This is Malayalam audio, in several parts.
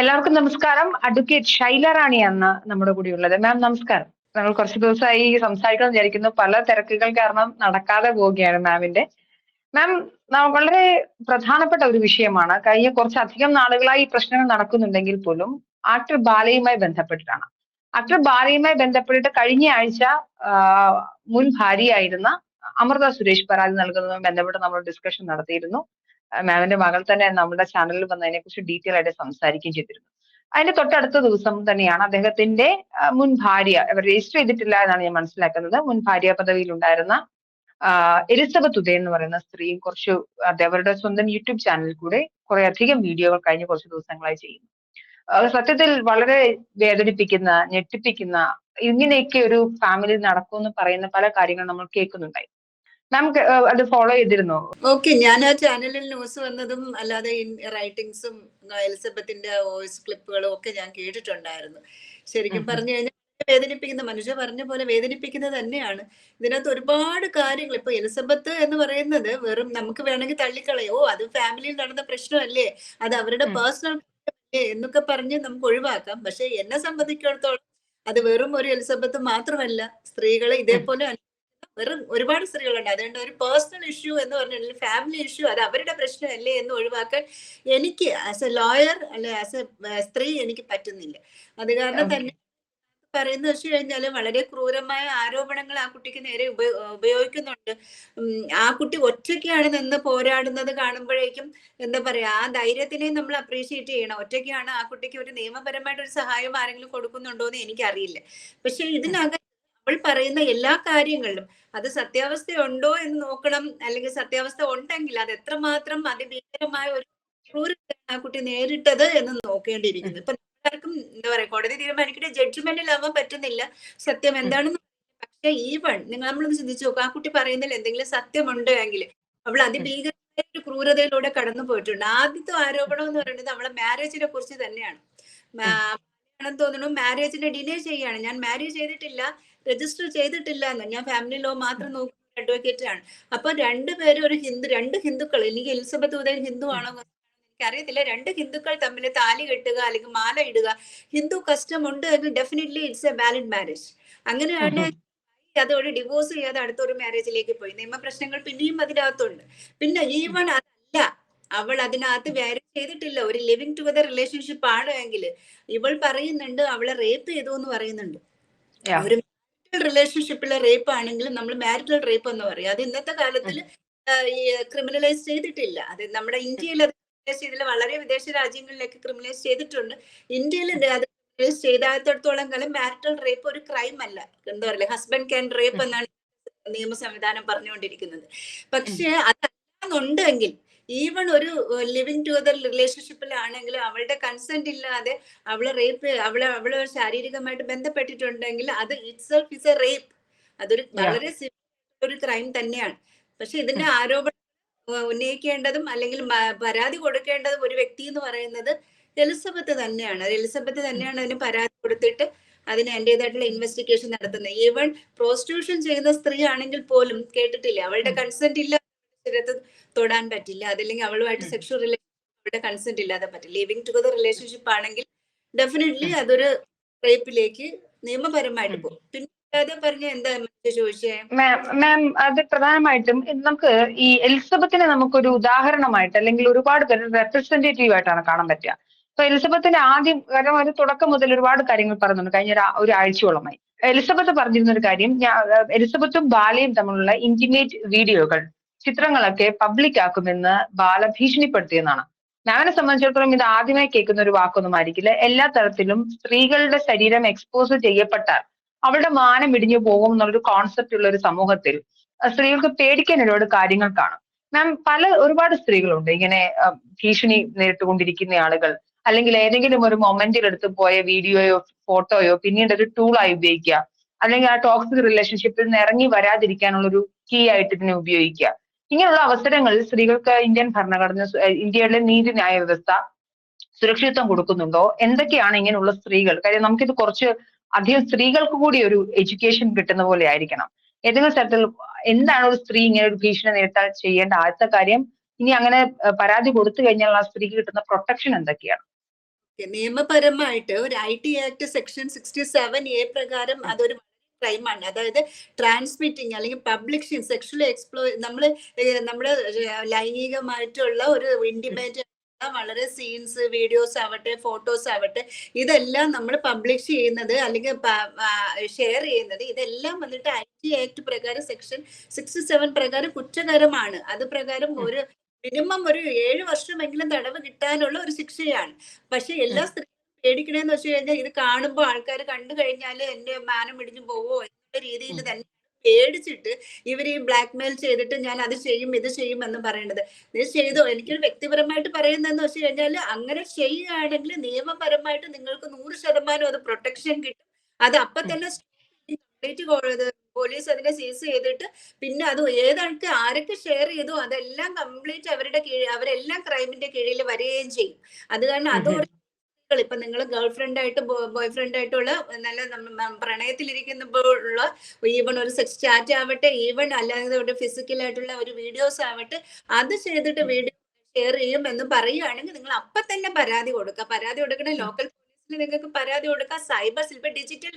എല്ലാവർക്കും നമസ്കാരം. അഡ്വക്കേറ്റ് ശൈല റാണിയാണ് നമ്മുടെ കൂടെയുള്ളത്. മാം നമസ്കാരം. നമ്മൾ കുറച്ച് ദിവസമായി സംസാരിക്കണം വിചാരിക്കുന്നു. പല തിരക്കുകൾ കാരണം നടക്കാതെ പോവുകയാണ് മാമിന്റെ. മാം വളരെ പ്രധാനപ്പെട്ട ഒരു വിഷയമാണ്. കഴിഞ്ഞ കുറച്ചധികം നാളുകളായി ഈ പ്രശ്നങ്ങൾ നടക്കുന്നുണ്ടെങ്കിൽ പോലും ആക്ടർ ബാലയുമായി ബന്ധപ്പെട്ടിട്ടാണ്. ആക്ടർ ബാലയുമായി ബന്ധപ്പെട്ടിട്ട് കഴിഞ്ഞ ആഴ്ച മുൻ ഭാര്യയായിരുന്ന അമൃത സുരേഷ് പരാതി നൽകുന്നതുമായി ബന്ധപ്പെട്ട് നമ്മൾ ഡിസ്കഷൻ നടത്തിയിരുന്നു. മാമിന്റെ മകൾ തന്നെ നമ്മുടെ ചാനലിൽ വന്ന് അതിനെക്കുറിച്ച് ഡീറ്റെയിൽ ആയിട്ട് സംസാരിക്കുകയും ചെയ്തിരുന്നു. അതിന്റെ തൊട്ടടുത്ത ദിവസം തന്നെയാണ് അദ്ദേഹത്തിന്റെ മുൻ ഭാര്യ, അവർ രജിസ്റ്റർ ചെയ്തിട്ടില്ല എന്നാണ് ഞാൻ മനസ്സിലാക്കുന്നത്, മുൻ ഭാര്യ പദവിയിൽ ഉണ്ടായിരുന്ന എലിസബത്ത് ഉദയൻ എന്ന് പറയുന്ന സ്ത്രീ കുറച്ച് അവരുടെ സ്വന്തം യൂട്യൂബ് ചാനലിൽ കൂടെ കുറെ അധികം വീഡിയോകൾ കഴിഞ്ഞ കുറച്ച് ദിവസങ്ങളായി ചെയ്യുന്നു. സത്യത്തിൽ വളരെ വേദനിപ്പിക്കുന്ന, ഞെട്ടിപ്പിക്കുന്ന, ഇങ്ങനെയൊക്കെ ഒരു ഫാമിലി നടക്കുമെന്ന് പറയുന്ന പല കാര്യങ്ങൾ നമ്മൾ കേൾക്കുന്നുണ്ടായി. നമുക്ക് അത് ഫോളോ ചെയ്തിരുന്നോ? ഓക്കെ, ഞാൻ ആ ചാനലിൽ ന്യൂസ് വന്നതും അല്ലാതെ റൈറ്റിംഗ്സും എലിസബത്തിന്റെ വോയിസ് ക്ലിപ്പുകളും ഒക്കെ ഞാൻ കേട്ടിട്ടുണ്ടായിരുന്നു. ശരിക്കും പറഞ്ഞു കഴിഞ്ഞാൽ വേദനിപ്പിക്കുന്ന, മനുഷ്യ പറഞ്ഞ പോലെ വേദനിപ്പിക്കുന്നത് തന്നെയാണ്. ഇതിനകത്ത് ഒരുപാട് കാര്യങ്ങൾ, ഇപ്പൊ എലിസബത്ത് എന്ന് പറയുന്നത് വെറും നമുക്ക് വേണമെങ്കിൽ തള്ളിക്കളയോ, അത് ഫാമിലിയിൽ നടന്ന പ്രശ്നമല്ലേ, അത് അവരുടെ പേഴ്സണൽ എന്നൊക്കെ പറഞ്ഞ് നമുക്ക് ഒഴിവാക്കാം. പക്ഷെ എന്നെ സംബന്ധിച്ചിടത്തോളം അത് വെറും ഒരു എലിസബത്ത് മാത്രമല്ല, സ്ത്രീകളെ ഇതേപോലെ വെറും ഒരുപാട് സ്ത്രീകളുണ്ട്. അതുകൊണ്ട് ഒരു പേഴ്സണൽ ഇഷ്യൂ എന്ന് പറഞ്ഞിട്ടുണ്ടെങ്കിൽ ഫാമിലി ഇഷ്യൂ, അത് അവരുടെ പ്രശ്നമല്ലേ എന്ന് ഒഴിവാക്കാൻ എനിക്ക് ആസ് എ ലോയർ അല്ലെ ആസ് എ സ്ത്രീ എനിക്ക് പറ്റുന്നില്ല. അത് കാരണം തന്നെ പറയുന്നത് വെച്ച് കഴിഞ്ഞാൽ വളരെ ക്രൂരമായ ആരോപണങ്ങൾ ആ കുട്ടിക്ക് നേരെ ഉപയോഗിക്കുന്നുണ്ട്. ആ കുട്ടി ഒറ്റയ്ക്കാണ് നിന്ന് പോരാടുന്നത് കാണുമ്പോഴേക്കും എന്താ പറയാ, ആ ധൈര്യത്തിനെ നമ്മൾ അപ്രീഷിയേറ്റ് ചെയ്യണം. ഒറ്റയ്ക്കാണ്, ആ കുട്ടിക്ക് ഒരു നിയമപരമായിട്ട് ഒരു സഹായം ആരെങ്കിലും കൊടുക്കുന്നുണ്ടോ എന്ന് എനിക്കറിയില്ല. പക്ഷെ ഇതിനകം അവൾ പറയുന്ന എല്ലാ കാര്യങ്ങളിലും അത് സത്യാവസ്ഥയുണ്ടോ എന്ന് നോക്കണം. അല്ലെങ്കിൽ സത്യാവസ്ഥ ഉണ്ടെങ്കിൽ അത് എത്രമാത്രം അതിഭീകരമായ ഒരു ക്രൂരതയാണ് ആ കുട്ടി നേരിട്ടത് എന്ന് നോക്കേണ്ടിയിരിക്കുന്നു. ഇപ്പൊ എല്ലാവർക്കും എന്താ പറയാ, കോടതി തീരുമാനിക്കേണ്ട ജഡ്ജ്മെന്റിലാവാൻ പറ്റുന്നില്ല സത്യം എന്താണെന്ന്. പക്ഷെ ഈവൺ നമ്മളൊന്ന് ചിന്തിച്ചു നോക്കുക, ആ കുട്ടി പറയുന്നതിൽ എന്തെങ്കിലും സത്യമുണ്ട് എങ്കിൽ അവൾ അതിഭീകരമായ ഒരു ക്രൂരതയിലൂടെ കടന്നു പോയിട്ടുണ്ട്. ആദ്യത്തെ ആരോപണം എന്ന് പറയുന്നത് അവളെ മാരേജിനെ കുറിച്ച് തന്നെയാണ്. ആണെന്ന് തോന്നുന്നു, മാരേജിനെ ഡിലേ ചെയ്യാണ്. ഞാൻ മാരേജ് ചെയ്തിട്ടില്ല, രജിസ്റ്റർ ചെയ്തിട്ടില്ല എന്ന്, ഞാൻ ഫാമിലി ലോ മാത്രം നോക്കുന്ന അഡ്വക്കേറ്റ് ആണ്. അപ്പൊ രണ്ടുപേരും ഒരു രണ്ട് ഹിന്ദുക്കൾ, എനിക്ക് എലിസബത്ത് ഉദയൻ ഹിന്ദു ആണോ എനിക്കറിയത്തില്ല, രണ്ട് ഹിന്ദുക്കൾ തമ്മിൽ താലി കെട്ടുക അല്ലെങ്കിൽ മാല ഇടുക ഹിന്ദു കസ്റ്റം ഉണ്ട് എങ്കിൽ definitely it's A valid marriage. അങ്ങനെയാണ് അതോടെ ഡിവോഴ്സ് ചെയ്യാതെ അടുത്തൊരു മാരേജിലേക്ക് പോയി. നിയമപ്രശ്നങ്ങൾ പിന്നെയും അതിനകത്തുണ്ട്. പിന്നെ ഈവൺ അതല്ല, അവൾ അതിനകത്ത് മാരേജ് ചെയ്തിട്ടില്ല, ഒരു ലിവിങ് ടുഗദർ റിലേഷൻഷിപ്പ് ആണ് എങ്കിൽ ഇവൾ പറയുന്നുണ്ട് അവളെ റേപ്പ് ചെയ്തു എന്ന് പറയുന്നുണ്ട്. ഒരു റിലേഷൻഷിപ്പിലെ റേപ്പ് ആണെങ്കിലും നമ്മൾ മാരിറ്റൽ റേപ്പ് എന്ന് പറയും. അത് ഇന്നത്തെ കാലത്തിൽ ഈ ക്രിമിനലൈസ് ചെയ്തിട്ടില്ല. അത് നമ്മുടെ ഇന്ത്യയിൽ അത് ക്രിമിനലൈസ് ചെയ്തില്ല, വളരെ വിദേശ രാജ്യങ്ങളിലേക്ക് ക്രിമിനലൈസ് ചെയ്തിട്ടുണ്ട്. ഇന്ത്യയിൽ അത് ക്രിമിനലൈസ് ചെയ്താത്തിടത്തോളം കാലം മാരിറ്റൽ റേപ്പ് ഒരു ക്രൈം അല്ല. എന്താ പറയുക, ഹസ്ബൻഡ് ക്യാൻ റേപ്പ് എന്നാണ് നിയമ സംവിധാനം പറഞ്ഞുകൊണ്ടിരിക്കുന്നത്. പക്ഷെ അതല്ലാന്നുണ്ടെങ്കിൽ ഈവൺ ഒരു ലിവിങ് ടുഗദർ റിലേഷൻഷിപ്പിലാണെങ്കിലും അവളുടെ കൺസെന്റ് ഇല്ലാതെ അവളെ റേപ്പ്, അവള് ശാരീരികമായിട്ട് ബന്ധപ്പെട്ടിട്ടുണ്ടെങ്കിൽ അത് ഇറ്റ്സെൽഫ് ഇസ് എ റേപ്പ്. അതൊരു വളരെ സിവിയർ ഒരു ക്രൈം തന്നെയാണ്. പക്ഷെ ഇതിന്റെ ആരോപണം ഉന്നയിക്കേണ്ടതും അല്ലെങ്കിൽ പരാതി കൊടുക്കേണ്ടതും ഒരു വ്യക്തി എന്ന് പറയുന്നത് എലിസബത്ത് തന്നെയാണ്. എലിസബത്ത് തന്നെയാണ് അതിന് പരാതി കൊടുത്തിട്ട് അതിന് അതിൻ്റെതായിട്ടുള്ള ഇൻവെസ്റ്റിഗേഷൻ നടത്തുന്നത്. ഈവൺ പ്രോസ്റ്റിറ്റ്യൂഷൻ ചെയ്യുന്ന സ്ത്രീ ആണെങ്കിൽ പോലും കേട്ടിട്ടില്ല, അവളുടെ കൺസെന്റ് ഇല്ല ശരീരത്ത് തൊടാൻ പറ്റില്ല, അതല്ലെങ്കിൽ അവളുമായിട്ട് സെക്ഷൽ റിലേഷൻ അവളുടെ കൺസെന്റ് ഇല്ലാതെ പറ്റില്ല. ലിവിങ് ടുഗദർ റിലേഷൻഷിപ്പ് ആണെങ്കിൽ ഡെഫിനറ്റ്ലി അതൊരു റേപ്പിലേക്ക് നിയമപരമായിട്ട് പോകും. പിന്നെ പറഞ്ഞ എന്താ ചോദിച്ചേ മാം? അത് പ്രധാനമായിട്ടും നമുക്ക് ഈ എലിസബത്തിനെ നമുക്കൊരു ഉദാഹരണമായിട്ട് അല്ലെങ്കിൽ ഒരുപാട് പേര് റെപ്രസെന്റേറ്റീവ് ആയിട്ടാണ് കാണാൻ പറ്റുക. അപ്പൊ എലിസബത്തിന്റെ ആദ്യം, കാരണം ഒരു തുടക്കം മുതൽ ഒരുപാട് കാര്യങ്ങൾ പറയുന്നുണ്ട് കഴിഞ്ഞ ഒരു ആഴ്ചയോളമായി. എലിസബത്ത് പറഞ്ഞിരുന്ന ഒരു കാര്യം, എലിസബത്തും ബാലയും തമ്മിലുള്ള ഇന്റിമേറ്റ് വീഡിയോകൾ, ചിത്രങ്ങളൊക്കെ പബ്ലിക് ആക്കുമെന്ന് ബാല ഭീഷണിപ്പെടുത്തിയെന്നാണ്. മാമിനെ സംബന്ധിച്ചിടത്തോളം ഇത് ആദ്യമായി കേൾക്കുന്ന ഒരു വാക്കൊന്നും ആയിരിക്കില്ല. എല്ലാ തരത്തിലും സ്ത്രീകളുടെ ശരീരം എക്സ്പോസ് ചെയ്യപ്പെട്ടാൽ അവളുടെ മാനം ഇടിഞ്ഞു പോകും എന്നുള്ളൊരു കോൺസെപ്റ്റ് ഉള്ള ഒരു സമൂഹത്തിൽ സ്ത്രീകൾക്ക് പേടിക്കാൻ ഒരുപാട് കാര്യങ്ങൾ കാണും. മാം, ഒരുപാട് സ്ത്രീകളുണ്ട് ഇങ്ങനെ ഭീഷണി നേരിട്ടുകൊണ്ടിരിക്കുന്ന ആളുകൾ, അല്ലെങ്കിൽ ഏതെങ്കിലും ഒരു മൊമെന്റിൽ എടുത്ത് പോയ വീഡിയോയോ ഫോട്ടോയോ പിന്നീട് ഒരു ടൂളായി ഉപയോഗിക്കുക, അല്ലെങ്കിൽ ആ ടോക്സിക് റിലേഷൻഷിപ്പിൽ നിന്ന് ഇറങ്ങി വരാതിരിക്കാനുള്ള ഒരു കീ ആയിട്ട് ഇതിനെ ഉപയോഗിക്കുക. ഇങ്ങനെയുള്ള അവസരങ്ങളിൽ സ്ത്രീകൾക്ക് ഇന്ത്യൻ ഭരണഘടന, ഇന്ത്യയുടെ നീതിന്യായ വ്യവസ്ഥ സുരക്ഷിതത്വം കൊടുക്കുന്നുണ്ടോ? എന്തൊക്കെയാണ് ഇങ്ങനെയുള്ള സ്ത്രീകൾ, കാര്യം നമുക്കിത് കുറച്ച് അധികം സ്ത്രീകൾക്ക് കൂടി ഒരു എഡ്യൂക്കേഷൻ കിട്ടുന്ന പോലെ ആയിരിക്കണം. ഏതെങ്കിലും തരത്തിൽ എന്താണ് ഒരു സ്ത്രീ ഇങ്ങനെ ഒരു ഭീഷണി നേരിട്ടാൽ ചെയ്യേണ്ട ആദ്യത്തെ കാര്യം? ഇനി അങ്ങനെ പരാതി കൊടുത്തു കഴിഞ്ഞാൽ ആ സ്ത്രീക്ക് കിട്ടുന്ന പ്രൊട്ടക്ഷൻ എന്തൊക്കെയാണ്? നിയമപരമായിട്ട് ഒരു IT ആക്ട് സെക്ഷൻ 67A പ്രകാരം അതൊരു ക്രൈമാണ്. അതായത് ട്രാൻസ്മിറ്റിംഗ് അല്ലെങ്കിൽ പബ്ലിഷിംഗ് സെക്ഷൽ നമ്മുടെ ലൈംഗികമായിട്ടുള്ള ഒരു ഇന്റിമേറ്റ് വളരെ സീൻസ്, വീഡിയോസ് ആവട്ടെ, ഫോട്ടോസ് ആവട്ടെ, ഇതെല്ലാം നമ്മൾ പബ്ലിഷ് ചെയ്യുന്നത് അല്ലെങ്കിൽ ഷെയർ ചെയ്യുന്നത്, ഇതെല്ലാം വന്നിട്ട് IT ആക്ട് പ്രകാരം സെക്ഷൻ 67 പ്രകാരം കുറ്റകരമാണ്. അത് പ്രകാരം ഒരു മിനിമം ഒരു 7 വർഷമെങ്കിലും തടവ് കിട്ടാനുള്ള ഒരു ശിക്ഷയാണ്. പക്ഷെ എല്ലാ സ്ത്രീകളും പേടിക്കണേന്ന് വെച്ച് കഴിഞ്ഞാൽ ഇത് കാണുമ്പോൾ ആൾക്കാർ കണ്ടു കഴിഞ്ഞാൽ എന്റെ മാനം ഇടിഞ്ഞു പോവോ എന്നുള്ള രീതിയിൽ തന്നെ പേടിച്ചിട്ട് ഇവർ ഈ ബ്ലാക്ക് മെയിൽ ചെയ്തിട്ട് ഞാൻ അത് ചെയ്യും ഇത് ചെയ്യും എന്ന് പറയേണ്ടത്. ഇത് ചെയ്തോ? എനിക്കൊരു വ്യക്തിപരമായിട്ട് പറയുന്നതെന്ന് വെച്ച് കഴിഞ്ഞാൽ അങ്ങനെ ചെയ്യുകയാണെങ്കിൽ നിയമപരമായിട്ട് നിങ്ങൾക്ക് 100% അത് പ്രൊട്ടക്ഷൻ കിട്ടും. അത് അപ്പൊ തന്നെ പോലീസ് അതിനെ സീസ് ചെയ്തിട്ട് പിന്നെ അത് ഏതൊക്കെ ആരൊക്കെ ഷെയർ ചെയ്തു അതെല്ലാം കംപ്ലീറ്റ് അവരെല്ലാം ക്രൈമിന്റെ കീഴിൽ വരികയും ചെയ്യും. അത് കാരണം അതോടെ ഇപ്പൊ നിങ്ങൾ ഗേൾ ഫ്രണ്ട് ആയിട്ട് ബോയ് ഫ്രണ്ട് ആയിട്ടുള്ള നല്ല പ്രണയത്തിലിരിക്കുമ്പോഴുള്ള ഈവൺ ഒരു സെക്സ് ചാറ്റ് ആവട്ടെ, ഈവൺ അല്ലാതെ ഒരു ഫിസിക്കൽ ആയിട്ടുള്ള ഒരു വീഡിയോസ് ആവട്ടെ, അത് ചെയ്തിട്ട് വീഡിയോ ഷെയർ ചെയ്യും എന്ന് പറയുകയാണെങ്കിൽ നിങ്ങൾ അപ്പൊ തന്നെ പരാതി കൊടുക്കുക. പരാതി കൊടുക്കണ ലോക്കൽ പോലീസിൽ നിങ്ങൾക്ക് പരാതി കൊടുക്കാം. സൈബർ സെൽ ഇപ്പൊ ഡിജിറ്റൽ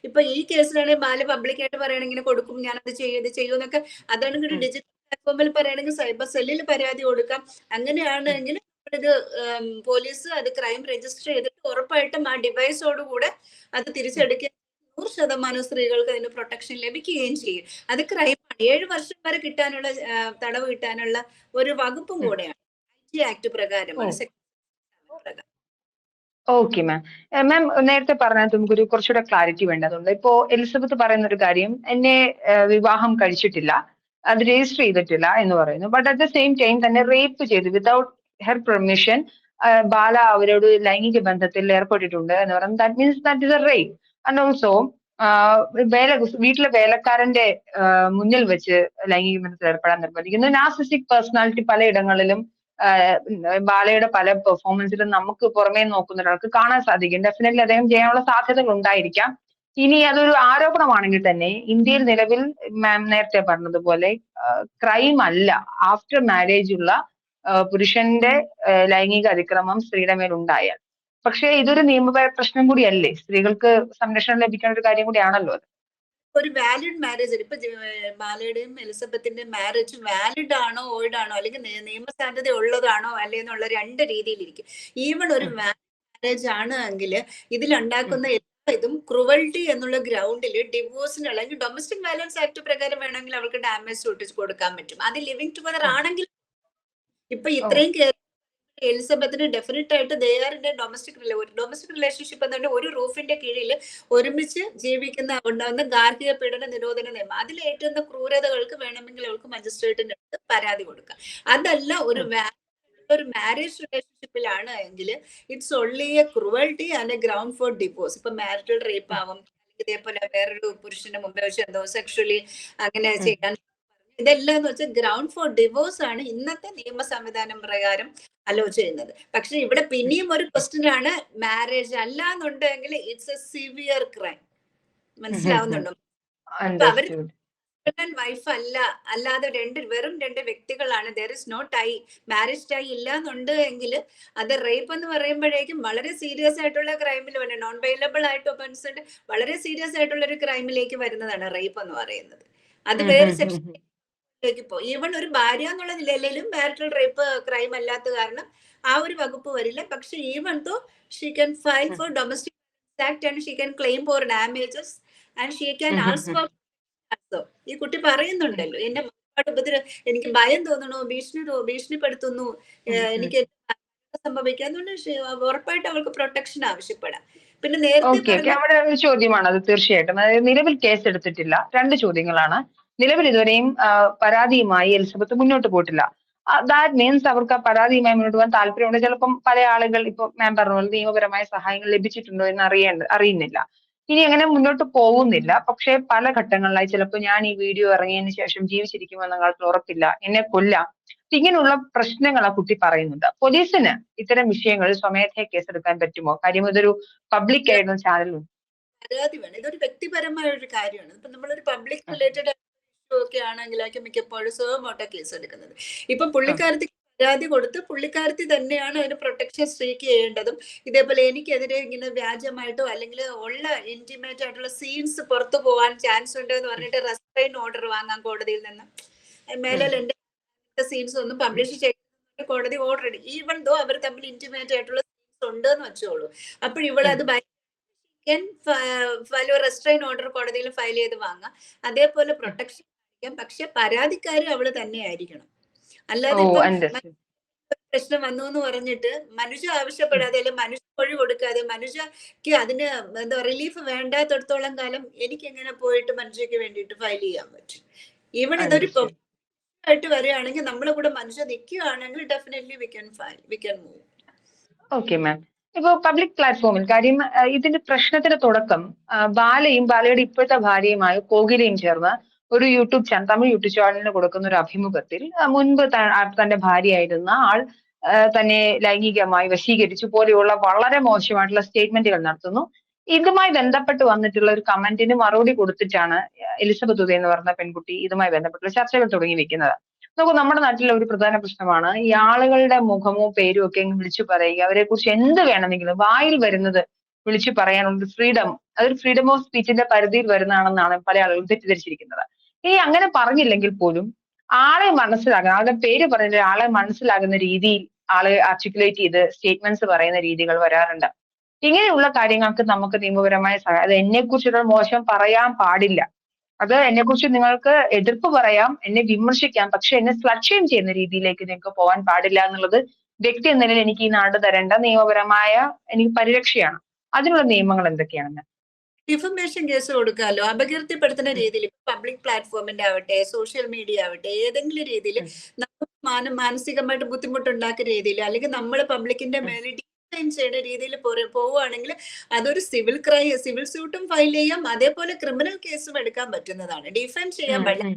ഇപ്പൊ ഈ കേസിലാണെങ്കിൽ ബാല പബ്ലിക്കായിട്ട് പറയണമെങ്കിൽ കൊടുക്കും, ഞാനത് ഇത് ചെയ്യും എന്നൊക്കെ. അതാണെങ്കിൽ ഒരു ഡിജിറ്റൽ പ്ലാറ്റ്ഫോമിൽ പറയുകയാണെങ്കിൽ സൈബർ സെല്ലിൽ പരാതി കൊടുക്കാം. അങ്ങനെയാണെങ്കിൽ ഇത് പോലീസ് അത് ക്രൈം രജിസ്റ്റർ ചെയ്തിട്ട് ഉറപ്പായിട്ടും ആ ഡിവൈസോടുകൂടെ അത് തിരിച്ചെടുക്കുക. 100% സ്ത്രീകൾക്ക് അതിന് പ്രൊട്ടക്ഷൻ ലഭിക്കുകയും ചെയ്യും. അത് ക്രൈമാണ്. 7 വർഷം വരെ കിട്ടാനുള്ള തടവ് കിട്ടാനുള്ള ഒരു വകുപ്പും കൂടെയാണ് IT ആക്ട് പ്രകാരം. Okay ma'am. മാം നേരത്തെ പറഞ്ഞത് നമുക്കൊരു കുറച്ചുകൂടെ ക്ലാരിറ്റി വേണ്ടതുണ്ട്. ഇപ്പോ എലിസബത്ത് പറയുന്ന ഒരു കാര്യം, എന്നെ വിവാഹം കഴിച്ചിട്ടില്ല, അത് രജിസ്റ്റർ ചെയ്തിട്ടില്ല എന്ന് പറയുന്നു. But at the same time തന്നെ റേപ്പ് ചെയ്തു വിതൗട്ട് ഹെർ പെർമിഷൻ ബാല അവരോട് ലൈംഗിക ബന്ധത്തിൽ ഏർപ്പെട്ടിട്ടുണ്ട് എന്ന് പറയുന്നത്, that means that is A rape. And also വീട്ടിലെ വേലക്കാരന്റെ മുന്നിൽ വെച്ച് ലൈംഗിക ബന്ധത്തിൽ ഏർപ്പെടാൻ നിർബന്ധിക്കുന്നു. നാർസിസ്റ്റിക് പേഴ്സണാലിറ്റി പലയിടങ്ങളിലും ബാലയുടെ പല പെർഫോമൻസിലും നമുക്ക് പുറമേ നോക്കുന്ന ഒരാൾക്ക് കാണാൻ സാധിക്കും. ഡെഫിനറ്റ്ലി അദ്ദേഹം ചെയ്യാനുള്ള സാധ്യതകൾ ഉണ്ടായിരിക്കാം. ഇനി അതൊരു ആരോപണമാണെങ്കിൽ തന്നെ ഇന്ത്യയിൽ നിലവിൽ മാം നേരത്തെ പറഞ്ഞതുപോലെ ക്രൈം അല്ല ആഫ്റ്റർ മാരേജ് ഉള്ള പുരുഷന്റെ ലൈംഗിക അതിക്രമം സ്ത്രീയുടെ മേൽ ഉണ്ടായാൽ. പക്ഷേ ഇതൊരു നിയമപര പ്രശ്നം കൂടിയല്ലേ? സ്ത്രീകൾക്ക് സംരക്ഷണം ലഭിക്കുന്ന ഒരു കാര്യം കൂടിയാണല്ലോ അത്. ഒരു വാലിഡ് മാരേജ്, ഇപ്പൊ ബാലയുടെയും എലിസബത്തിന്റെയും മാരേജ് വാലിഡ് ആണോ വോയിഡ് ആണോ അല്ലെങ്കിൽ നിയമസാധ്യത ഉള്ളതാണോ അല്ലെ എന്നുള്ള 2 രീതിയിലിരിക്കും. ഈവൺ ഒരു വാലിഡ് മാരേജ് ആണ് എങ്കിൽ ഇതിലുണ്ടാക്കുന്ന ഇതും ക്രുവൽറ്റി എന്നുള്ള ഗ്രൗണ്ടിൽ ഡിവോഴ്സിന് അല്ലെങ്കിൽ ഡൊമസ്റ്റിക് വയലൻസ് ആക്ട് പ്രകാരം വേണമെങ്കിൽ അവർക്ക് ഡാമേജ് നോട്ടീസ് കൊടുക്കാൻ പറ്റും. അത് ലിവിങ് ടുഗദർ ആണെങ്കിൽ ഇപ്പൊ ഇത്രയും എലിസബത്തിന് ഡെഫിനറ്റ് ആയിട്ട് ഒരു ഡൊമസ്റ്റിക് റിലേഷൻഷിപ്പ് എന്താണ്, ഒരു റൂഫിന്റെ കീഴിൽ ഒരുമിച്ച് ജീവിക്കുന്ന ഉണ്ടാകുന്ന ഗാർഹിക പീഡന നിരോധന നിയമം, അതിൽ ഏറ്റുന്ന ക്രൂരതകൾക്ക് വേണമെങ്കിൽ അവർക്ക് മജിസ്ട്രേറ്റിന്റെ അടുത്ത് പരാതി കൊടുക്കാം. അതല്ല ഒരു മാരേജ് റിലേഷൻഷിപ്പിലാണ് എങ്കിൽ it's only A cruelty and A ground four divorce. ഇപ്പൊ മാരിറ്റൽ റേപ്പ് ആവും, ഇതേപോലെ വേറൊരു പുരുഷന്റെ മുമ്പേ വെച്ച് എന്തോ സെക്ഷലി അങ്ങനെ ചെയ്യാൻ, ഇതെല്ലാം എന്ന് വെച്ചാൽ ഗ്രൗണ്ട് ഫോർ ഡിവോഴ്സ് ആണ് ഇന്നത്തെ നിയമ സംവിധാനം പ്രകാരം അലോ ചെയ്യുന്നത്. പക്ഷെ ഇവിടെ പിന്നെയും ഒരു ക്വസ്റ്റ്യൻ ആണ്, മാരേജ് അല്ല എന്നുണ്ടെങ്കിൽ ഇറ്റ്സ് എ സിവിയർ ക്രൈം. മനസ്സിലാവുന്നുണ്ടോ? അവര് വൈഫ് അല്ല, അല്ലാതെ വെറും 2 വ്യക്തികളാണ്. There is no tie, marriage tie ഇല്ല എന്നുണ്ടെങ്കിൽ അത് റേപ്പ് എന്ന് പറയുമ്പോഴേക്കും വളരെ സീരിയസ് ആയിട്ടുള്ള ക്രൈമിൽ വരുന്നത്, നോൺ ബെയിലബിൾ ആയിട്ട് ഒഫൻസ് വളരെ സീരിയസ് ആയിട്ടുള്ള ഒരു ക്രൈമിലേക്ക് വരുന്നതാണ് റേപ്പ് എന്ന് പറയുന്നത്. അത് വേറെ സെക്ഷൻ ഈവൺ ഒരു ഭാര്യ എന്നുള്ള നിലയിലും മാരിറ്റൽ റേപ്പ് ക്രൈം അല്ലാത്ത കാരണം ആ ഒരു വകുപ്പ് വരില്ല. പക്ഷെ even though she can file for domestic act and she can claim for damages and she can also. ഈ കുട്ടി പറയുന്നുണ്ടല്ലോ, എന്റെ എനിക്ക് ഭയം തോന്നണു, ഭീഷണിപ്പെടുത്തുന്നു, എനിക്ക് സംഭവിക്കാന്നുകൊണ്ട് ഉറപ്പായിട്ട് അവൾക്ക് പ്രൊട്ടക്ഷൻ ആവശ്യപ്പെടാം. പിന്നെ നേരത്തെ അവിടെ ഒരു ചോദ്യമാണ് അത് തീർച്ചയായിട്ടും. അതായത് നിലവിൽ കേസ് എടുത്തിട്ടില്ല. 2 ചോദ്യങ്ങളാണ്. നിലവിൽ ഇതുവരെയും പരാതിയുമായി എലിസബത്ത് മുന്നോട്ട് പോയിട്ടില്ല. ദാറ്റ് മീൻസ് അവർക്ക് ആ പരാതിയുമായി മുന്നോട്ട് പോകാൻ താല്പര്യമുണ്ട്. ചിലപ്പം പല ആളുകൾ ഇപ്പൊ മാം പറഞ്ഞ പോലെ നിയമപരമായ സഹായങ്ങൾ ലഭിച്ചിട്ടുണ്ടോ എന്ന് അറിയുന്നില്ല. ഇനി അങ്ങനെ മുന്നോട്ട് പോകുന്നില്ല. പക്ഷെ പല ഘട്ടങ്ങളിലായി ചിലപ്പോൾ ഞാൻ ഈ വീഡിയോ ഇറങ്ങിയതിന് ശേഷം ജീവിച്ചിരിക്കുമെന്ന് നിങ്ങൾക്ക് ഉറപ്പില്ല, എന്നെ കൊല്ലാം, ഇങ്ങനെയുള്ള പ്രശ്നങ്ങൾ ആ കുട്ടി പറയുന്നുണ്ട്. പോലീസിന് ഇത്തരം വിഷയങ്ങളിൽ സ്വമേധയാ കേസെടുക്കാൻ പറ്റുമോ? കാര്യം ഇതൊരു പബ്ലിക് ആയിരുന്ന ചാനലും പരാതി വേണം. ഇതൊരു വ്യക്തിപരമായ ഒരു കാര്യമാണ്. ഇപ്പൊ നമ്മളൊരു പബ്ലിക് റിലേറ്റഡ് ഒക്കെ ആണെങ്കിലായിരിക്കും മിക്കപ്പോഴും സേമോട്ട കേസ് എടുക്കുന്നത്. ഇപ്പൊ പുള്ളിക്കാരത്തി പരാതി കൊടുത്ത് പുള്ളിക്കാരത്തി തന്നെയാണ് അതിന് പ്രൊട്ടക്ഷൻ സ്ട്രീക്ക് ചെയ്യേണ്ടതും. ഇതേപോലെ എനിക്കെതിരെ ഇങ്ങനെ വ്യാജമായിട്ടോ അല്ലെങ്കിൽ ഉള്ള ഇന്റിമേറ്റ് ആയിട്ടുള്ള സീൻസ് പുറത്തു പോകാൻ ചാൻസ് ഉണ്ട് എന്ന് പറഞ്ഞിട്ട് റെസ്ട്രെയിൻ ഓർഡർ വാങ്ങാൻ കോടതിയിൽ നിന്ന്. മേലെ എന്റെ സീൻസ് ഒന്നും പബ്ലിഷ് ചെയ്ത് കോടതി ഓർഡർ ഇടും. ഈവൻ ദോ അവർ തമ്മിൽ ഇന്റിമേറ്റ് ആയിട്ടുള്ള സീൻസ് ഉണ്ട് എന്ന് വെച്ചോളൂ. അപ്പോൾ ഇവളത് റെസ്ട്രെയിൻ ഓർഡർ കോടതിയിൽ ഫയൽ ചെയ്ത് വാങ്ങാം. അതേപോലെ പ്രൊട്ടക്ഷൻ പക്ഷെ പരാതിക്കാരി അവള് തന്നെ ആയിരിക്കണം. അല്ലാതെ ഇപ്പം പ്രശ്നം വന്നു എന്ന് പറഞ്ഞിട്ട് മനുജ ആവശ്യപ്പെടാതെ അല്ലെങ്കിൽ മനുജ മൊഴി കൊടുക്കാതെ മനുജയ്ക്ക് അതിന് എന്താ റിലീഫ് വേണ്ടാത്തടത്തോളം കാലം എനിക്ക് എങ്ങനെ പോയിട്ട് മനുജയ്ക്ക് വേണ്ടിയിട്ട് ഫയൽ ചെയ്യാൻ പറ്റും? ഈവൻ ഇതൊരു ആയിട്ട് വരികയാണെങ്കിൽ നമ്മളെ കൂടെ മനുജ നിൽക്കുകയാണെങ്കിൽ definitely we can move. Okay ma'am. ഇപ്പൊ പബ്ലിക് പ്ലാറ്റ്ഫോമിൽ കാര്യം ഇതിന്റെ പ്രശ്നത്തിന്റെ തുടക്കം ബാലയും ബാലയുടെ ഇപ്പോഴത്തെ ഭാര്യയുമായ കോകിലയും ചേർന്ന് ഒരു യൂട്യൂബ് ചാനൽ, തമിഴ് യൂട്യൂബ് ചാനലിന് കൊടുക്കുന്ന ഒരു അഭിമുഖത്തിൽ മുൻപ് തന്റെ ഭാര്യയായിരുന്ന ആൾ തന്നെ ലൈംഗികമായി വശീകരിച്ചു പോലെയുള്ള വളരെ മോശമായിട്ടുള്ള സ്റ്റേറ്റ്മെന്റുകൾ നടത്തുന്നു. ഇതുമായി ബന്ധപ്പെട്ട് വന്നിട്ടുള്ള ഒരു കമന്റിന് മറുപടി കൊടുത്തിട്ടാണ് എലിസബത്ത് ഉദയൻ എന്ന് പറഞ്ഞ പെൺകുട്ടി ഇതുമായി ബന്ധപ്പെട്ടുള്ള ചർച്ചകൾ തുടങ്ങി വെക്കുന്നത്. നോക്കൂ, നമ്മുടെ നാട്ടിലെ ഒരു പ്രധാന പ്രശ്നമാണ് ഈ ആളുകളുടെ മുഖമോ പേരും ഒക്കെ വിളിച്ചു പറയുക, അവരെ കുറിച്ച് എന്ത് വേണമെങ്കിലും വായിൽ വരുന്നത് വിളിച്ചു പറയാനുള്ള ഫ്രീഡം, അതൊരു ഫ്രീഡം ഓഫ് സ്പീച്ചിന്റെ പരിധിയിൽ വരുന്നതാണെന്നാണ് പല ആളുകളും തെറ്റിദ്ധരിച്ചിരിക്കുന്നത്. ഇനി അങ്ങനെ പറഞ്ഞില്ലെങ്കിൽ പോലും ആളെ മനസ്സിലാകുന്ന, ആളുടെ പേര് പറഞ്ഞിട്ട് ആളെ മനസ്സിലാകുന്ന രീതിയിൽ ആളെ ആർട്ടിക്കുലേറ്റ് ചെയ്ത് സ്റ്റേറ്റ്മെന്റ്സ് പറയുന്ന രീതികൾ വരാറുണ്ട്. ഇങ്ങനെയുള്ള കാര്യങ്ങൾക്ക് നമുക്ക് നിയമപരമായ സഹായം, അത് എന്നെ കുറിച്ചൊരു മോശം പറയാൻ പാടില്ല, അത് എന്നെക്കുറിച്ച് നിങ്ങൾക്ക് എതിർപ്പ് പറയാം, എന്നെ വിമർശിക്കാം, പക്ഷെ എന്നെ സ്ലട്ട് ഷെയിം ചെയ്യുന്ന രീതിയിലേക്ക് നിങ്ങൾക്ക് പോകാൻ പാടില്ല എന്നുള്ളത് വ്യക്തി എന്ന നിലയിൽ എനിക്ക് ഈ നാട് തരേണ്ട നിയമപരമായ എനിക്ക് പരിരക്ഷയാണ്. അതിനുള്ള നിയമങ്ങൾ എന്തൊക്കെയാണ്? Defamation case കൊടുക്കാമല്ലോ. അപകീർത്തിപ്പെടുത്തുന്ന രീതിയിൽ പബ്ലിക് പ്ലാറ്റ്ഫോമിന്റെ ആവട്ടെ, സോഷ്യൽ മീഡിയ ആവട്ടെ, ഏതെങ്കിലും രീതിയിൽ നമുക്ക് മാനസികമായിട്ട് ബുദ്ധിമുട്ടുണ്ടാക്കുന്ന രീതിയിൽ അല്ലെങ്കിൽ നമ്മൾ പബ്ലിക്കിന്റെ മേലെ ഡിഫൈൻ ചെയ്യുന്ന രീതിയിൽ പോവുകയാണെങ്കിൽ അതൊരു സിവിൽ സ്യൂട്ടും ഫയൽ ചെയ്യാം. അതേപോലെ ക്രിമിനൽ കേസും എടുക്കാൻ പറ്റുന്നതാണ്. ഡിഫൈൻ ചെയ്യാൻ പാടില്ല.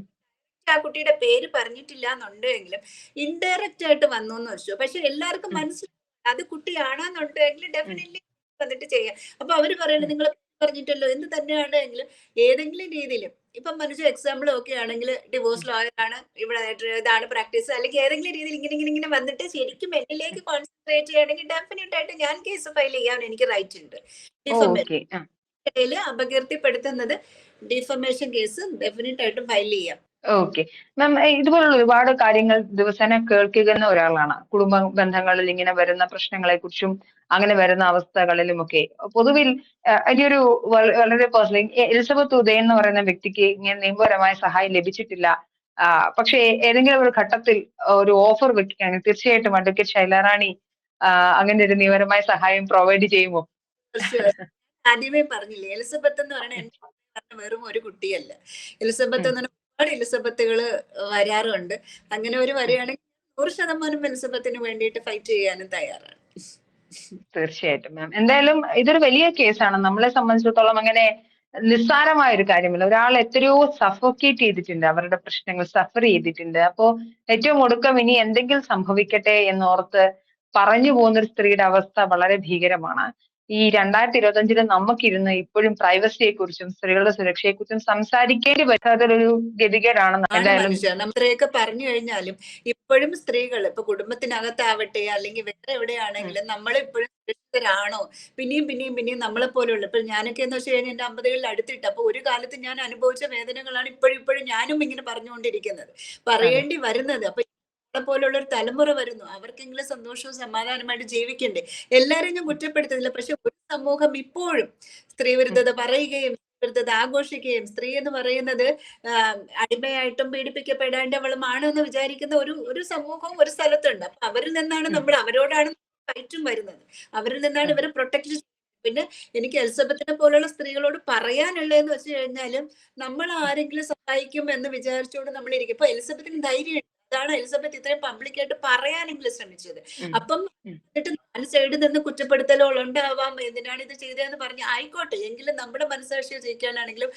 ആ കുട്ടിയുടെ പേര് പറഞ്ഞിട്ടില്ല എന്നുണ്ടെങ്കിലും ഇൻഡയറക്റ്റ് ആയിട്ട് വന്നു എന്ന് വെച്ചു, പക്ഷെ എല്ലാവർക്കും മനസ്സിലായി അത് കുട്ടിയാണെന്നുണ്ടെങ്കിൽ ഡെഫിനറ്റ്ലി വന്നിട്ട് ചെയ്യാം. അപ്പൊ അവര് പറയുന്നത് നിങ്ങൾ പറഞ്ഞിട്ടല്ലോ എന്ത് തന്നെയാണെങ്കിലും ഏതെങ്കിലും രീതിയിൽ ഇപ്പം മനുഷ്യ എക്സാമ്പിൾ ഒക്കെ ആണെങ്കിൽ ഡിവോഴ്സ് ലോയർ ആണ്, ഇവിടെ ഇതാണ് പ്രാക്ടീസ്, അല്ലെങ്കിൽ ഏതെങ്കിലും രീതിയിൽ ഇങ്ങനെ വന്നിട്ട് ശരിക്കും എന്നിലേക്ക് കോൺസെൻട്രേറ്റ് ചെയ്യണമെങ്കിൽ ഡെഫിനറ്റ് ആയിട്ട് ഞാൻ കേസ് ഫയൽ ചെയ്യാൻ എനിക്ക് റൈറ്റ് ഉണ്ട്. ഇടയിൽ അപകീർത്തിപ്പെടുത്തുന്നത് ഡിഫമേഷൻ കേസ് ഡെഫിനറ്റ് ആയിട്ടും ഫയൽ ചെയ്യാം. ഓക്കെ മാം, ഇതുപോലുള്ള ഒരുപാട് കാര്യങ്ങൾ ദിവസേന കേൾക്കുന്ന ഒരാളാണ്. കുടുംബ ബന്ധങ്ങളിൽ ഇങ്ങനെ വരുന്ന പ്രശ്നങ്ങളെ കുറിച്ചും അങ്ങനെ വരുന്ന അവസ്ഥകളിലുമൊക്കെ പൊതുവിൽ എനിക്കൊരു വളരെ പേഴ്സണലി എലിസബത്ത് ഉദയൻ എന്ന് പറയുന്ന വ്യക്തിക്ക് ഇങ്ങനെ നിയമപരമായ സഹായം ലഭിച്ചിട്ടില്ല. പക്ഷേ ഏതെങ്കിലും ഒരു ഘട്ടത്തിൽ ഒരു ഓഫർ വെക്കുകയാണെങ്കിൽ തീർച്ചയായിട്ടും അഡ്വക്കേറ്റ് ശൈലറാണി അങ്ങനെ ഒരു നിയമപരമായ സഹായം പ്രൊവൈഡ് ചെയ്യുമോ? ആദ്യമേ പറഞ്ഞില്ലേ, എലിസബത്ത് എന്ന് പറയുന്നത് വെറും ഒരു കുട്ടിയല്ല. എലിസബത്ത് എന്ന് പറഞ്ഞാൽ ഒരുപാട് എലിസബത്തുകൾ വരാറുണ്ട്. അങ്ങനെ ഒരു വരികയാണെങ്കിൽ 100% എലിസബത്തിന് വേണ്ടിയിട്ട് ഫൈറ്റ് ചെയ്യാനും തയ്യാറാണ്. തീർച്ചയായിട്ടും മാം. എന്തായാലും ഇതൊരു വലിയ കേസാണ്. നമ്മളെ സംബന്ധിച്ചിടത്തോളം അങ്ങനെ നിസ്സാരമായ ഒരു കാര്യമല്ല. ഒരാൾ എത്രയോ സഫോക്കേറ്റ് ചെയ്തിട്ടുണ്ട്, അവരുടെ പ്രശ്നങ്ങൾ സഫർ ചെയ്തിട്ടുണ്ട്. അപ്പോ ഏറ്റവും ഒടുക്കം ഇനി എന്തെങ്കിലും സംഭവിക്കട്ടെ എന്നോർത്ത് പറഞ്ഞു പോകുന്ന ഒരു സ്ത്രീയുടെ അവസ്ഥ വളരെ ഭീകരമാണ്. ഈ 2025 നമുക്കിരുന്ന് ഇപ്പോഴും പ്രൈവസിയെ കുറിച്ചും സ്ത്രീകളുടെ സുരക്ഷയെ കുറിച്ചും സംസാരിക്കേണ്ടി പറ്റാത്തൊരു ഗതികേടാണ്. നമ്മളെയൊക്കെ പറഞ്ഞു കഴിഞ്ഞാലും ഇപ്പോഴും സ്ത്രീകൾ ഇപ്പൊ കുടുംബത്തിനകത്താവട്ടെ അല്ലെങ്കിൽ വേറെ എവിടെയാണെങ്കിലും നമ്മളിപ്പോഴും സുരക്ഷിതരാണോ? പിന്നെയും നമ്മളെ പോലെയുള്ള ഇപ്പൊ ഞാനൊക്കെ എന്ന് വെച്ച് കഴിഞ്ഞാൽ എന്റെ 50കളിൽ അടുത്തിട്ട്, അപ്പൊ ഒരു കാലത്ത് ഞാൻ അനുഭവിച്ച വേദനകളാണ് ഇപ്പോഴും ഞാനും ഇങ്ങനെ പറഞ്ഞുകൊണ്ടിരിക്കുന്നത്, പറയേണ്ടി വരുന്നത്. അപ്പൊ പോലുള്ള ഒരു തലമുറ വരുന്നു, അവർക്കെങ്കിലും സന്തോഷവും സമാധാനമായിട്ട് ജീവിക്കണ്ടേ. എല്ലാരെയും ഞാൻ കുറ്റപ്പെടുത്തുന്നില്ല, പക്ഷെ ഒരു സമൂഹം ഇപ്പോഴും സ്ത്രീ വിരുദ്ധത പറയുകയും വിരുദ്ധത ആഘോഷിക്കുകയും സ്ത്രീ എന്ന് പറയുന്നത് അടിമയായിട്ടും പീഡിപ്പിക്കപ്പെടേണ്ടവളുമാണ് എന്ന് വിചാരിക്കുന്ന ഒരു സമൂഹവും ഒരു സ്ഥലത്തുണ്ട്. അപ്പൊ അവരിൽ നിന്നാണ് അവരോടാണ് ഫൈറ്റും വരുന്നത്, അവരിൽ നിന്നാണ് ഇവരെ പ്രൊട്ടക്ട്. പിന്നെ എനിക്ക് എലിസബത്തിനെ പോലുള്ള സ്ത്രീകളോട് പറയാനുള്ളതെന്ന് വെച്ച് കഴിഞ്ഞാലും നമ്മൾ ആരെങ്കിലും സഹായിക്കും എന്ന് വിചാരിച്ചുകൊണ്ട് നമ്മൾ ഇരിക്കും. ഇപ്പൊ എലിസബത്തിന് ധൈര്യം, അതാണ് എലിസബത്ത് ഇത്രയും പബ്ലിക്കായിട്ട് പറയാനെങ്കിലും ശ്രമിച്ചത്. അപ്പം നാല് സൈഡിൽ നിന്ന് കുറ്റപ്പെടുത്തലുകൾ ഉണ്ടാവാം, എന്തിനാണ് ഇത് ചെയ്തതെന്ന് പറഞ്ഞ് ആയിക്കോട്ടെ, എങ്കിലും നമ്മുടെ മനസ്സാക്ഷിയെ ജയിക്കാനാണെങ്കിലും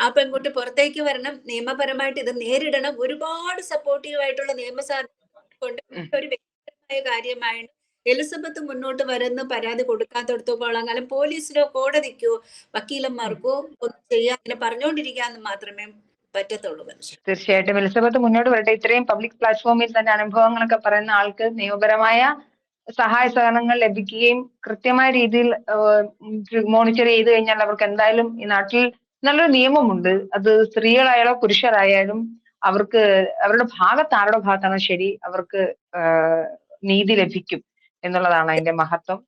ആ പെൺകുട്ടി പുറത്തേക്ക് വരണം, നിയമപരമായിട്ട് ഇത് നേരിടണം. ഒരുപാട് സപ്പോർട്ടീവായിട്ടുള്ള നിയമസാധ്യത കൊണ്ട് ഒരു വ്യക്തിപരമായ കാര്യമാണ് എലിസബത്ത് മുന്നോട്ട് വരുന്ന പരാതി കൊടുക്കാത്തടത്തോളം കാലം പോലീസിനോ കോടതിക്കോ വക്കീലന്മാർക്കോ ഒന്നും ചെയ്യാൻ പറഞ്ഞുകൊണ്ടിരിക്കാന്ന് മാത്രമേ പറ്റത്തുള്ളൂ മനുഷ്യൻ. തീർച്ചയായിട്ടും എലിസബത്ത് മുന്നോട്ട് വരട്ടെ. ഇത്രയും പബ്ലിക് പ്ലാറ്റ്ഫോമിൽ തന്നെ അനുഭവങ്ങളൊക്കെ പറയുന്ന ആൾക്ക് നിയമപരമായ സഹായ സഹകരണങ്ങൾ ലഭിക്കുകയും കൃത്യമായ രീതിയിൽ മോണിറ്റർ ചെയ്ത് കഴിഞ്ഞാൽ അവർക്ക് എന്തായാലും ഈ നാട്ടിൽ നല്ലൊരു നിയമമുണ്ട്. അത് സ്ത്രീകളായാലോ പുരുഷരായാലും അവർക്ക് അവരുടെ ഭാഗത്ത് ആരുടെ ഭാഗത്താണോ ശരി അവർക്ക് നീതി ലഭിക്കും എന്നുള്ളതാണ് അതിന്റെ മഹത്വം.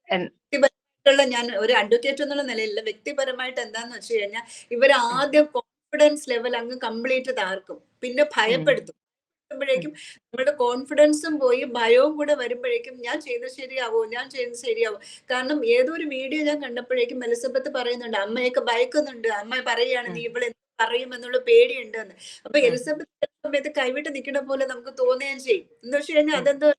വ്യക്തിപരമായിട്ടുള്ള ഞാൻ ഒരു അഡ്വക്കേറ്റ് എന്നുള്ള നിലയില്ല, വ്യക്തിപരമായിട്ട് എന്താന്ന് വെച്ച് കഴിഞ്ഞാൽ ഇവർ ആദ്യം കോൺഫിഡൻസ് ലെവൽ അങ്ങ് കംപ്ലീറ്റ് താർക്കും, പിന്നെ ഭയപ്പെടുത്തും. ുമ്പോഴേക്കും നമ്മുടെ കോൺഫിഡൻസും പോയി ഭയവും കൂടെ വരുമ്പോഴേക്കും ഞാൻ ചെയ്യുന്നത് ശരിയാവോ. കാരണം ഏതൊരു വീഡിയോ ഞാൻ കണ്ടപ്പോഴേക്കും എലിസബത്ത് പറയുന്നുണ്ട് അമ്മയൊക്കെ ഭയക്കുന്നുണ്ട്, അമ്മ പറയുകയാണ് നീ ഇവിടെ പറയും എന്നുള്ള പേടിയുണ്ട് എന്ന്. അപ്പൊ എലിസബത്ത് സമയത്ത് കൈവിട്ട് നിൽക്കുന്ന പോലെ നമുക്ക് തോന്നുകയും ചെയ്യും. എന്ന് വെച്ച് കഴിഞ്ഞാൽ അതെന്തോ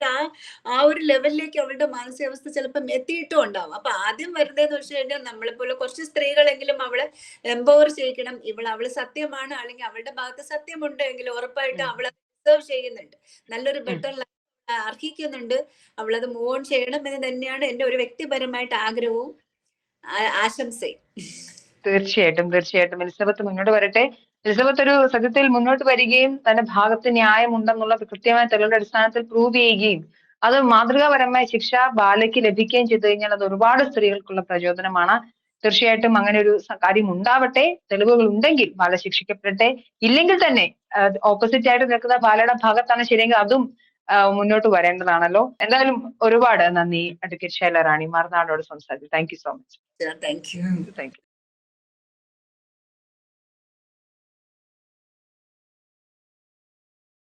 ആ ഒരു ലെവലിലേക്ക് അവളുടെ മാനസികാവസ്ഥ ചിലപ്പം എത്തിയിട്ടും ഉണ്ടാവും. അപ്പൊ ആദ്യം വരുന്നതെന്ന് വെച്ച് കഴിഞ്ഞാൽ നമ്മളെ പോലെ കുറച്ച് സ്ത്രീകളെങ്കിലും അവളെ എംപവർ ചെയ്യിക്കണം. അവള് സത്യമാണ്, അല്ലെങ്കിൽ അവളുടെ ഭാഗത്ത് സത്യമുണ്ടെങ്കിൽ ഉറപ്പായിട്ടും അവളെ ഡിസേർവ് ചെയ്യുന്നുണ്ട്, നല്ലൊരു ബെറ്റർ ലൈഫ് അർഹിക്കുന്നുണ്ട്, അവളത് മൂവ് ഓൺ ചെയ്യണം എന്ന് തന്നെയാണ് എന്റെ ഒരു വ്യക്തിപരമായിട്ട് ആഗ്രഹവും ആശംസയും. തീർച്ചയായിട്ടും എലിസബത്ത് മുന്നോട്ട് വരട്ടെ. എലിസബത്ത് ഒരു സത്യത്തിൽ മുന്നോട്ട് വരികയും തന്റെ ഭാഗത്ത് ന്യായമുണ്ടെന്നുള്ള കൃത്യമായ തെളിവുകളുടെ അടിസ്ഥാനത്തിൽ പ്രൂവ് ചെയ്യുകയും അത് മാതൃകാപരമായ ശിക്ഷ ബാലയ്ക്ക് ലഭിക്കുകയും ചെയ്തു കഴിഞ്ഞാൽ അത് ഒരുപാട് സ്ത്രീകൾക്കുള്ള പ്രചോദനമാണ്. തീർച്ചയായിട്ടും അങ്ങനെ ഒരു കാര്യം ഉണ്ടാവട്ടെ. തെളിവുകൾ ഉണ്ടെങ്കിൽ ബാല ശിക്ഷിക്കപ്പെടട്ടെ. ഇല്ലെങ്കിൽ തന്നെ ഓപ്പോസിറ്റ് ആയിട്ട് നിൽക്കുന്ന ബാലയുടെ ഭാഗത്താണ് ശരിയെങ്കിൽ അതും മുന്നോട്ട് വരേണ്ടതാണല്ലോ. എന്തായാലും ഒരുപാട് നന്ദി അഡ്വക്കേറ്റ് ശൈല റാണി മറുനാടോട് സംസാരിച്ചു. Thank you so much. Thank you.